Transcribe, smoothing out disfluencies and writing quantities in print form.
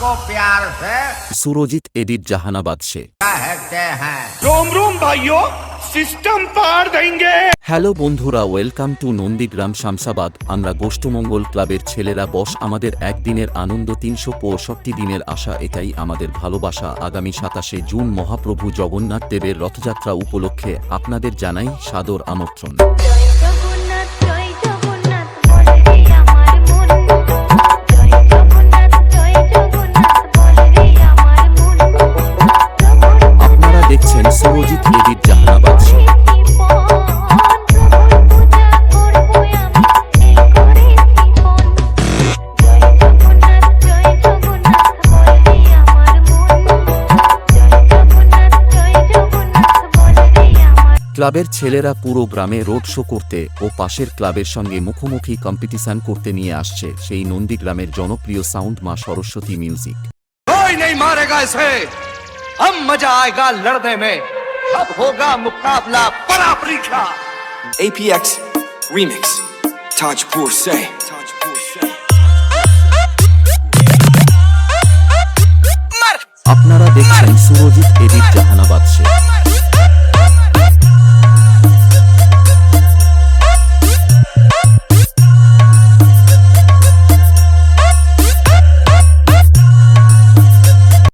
आपको प्यार से সুরজিৎ এডিট জাহানাবাদ সে। कहते हैं। रोम रोम भाइयों, सिस्टम पार देंगे। হ্যালো বন্ধুরা, ওয়েলকাম টু নন্দীগ্রাম শামসাবাদ। আমরা গোষ্ঠমঙ্গল ক্লাবের ছেলেরা বস আমাদের একদিনের আনন্দ, ৩৬৫ দিনের আশা, এটাই আমাদের ভালোবাসা। আগামী ২৭শে জুন মহাপ্রভু জগন্নাথ দেবের রথযাত্রা উপলক্ষে আপনাদের জানাই সাদর আমন্ত্রণ। আপনারা দেখছেন সুরজিৎ এডিট জাহানাবাদ সে। ক্লাবের ছেলেরা পুরো গ্রামে রোড শো করতে ও পাশের ক্লাবের সঙ্গে মুখোমুখি কম্পিটিশন করতে নিয়ে আসছে সেই নন্দীগ্রামের জনপ্রিয় সাউন্ড মা সরস্বতী মিউজিক। कोई नहीं मारेगा इसे, हम मजा आएगा लड़ने में, अब होगा मुकाबला बड़ा परीक्षा। APX Remix Tajpur Say আপনারা দেখছেন সুরজিৎ এডিট জাহানাবাদ সে।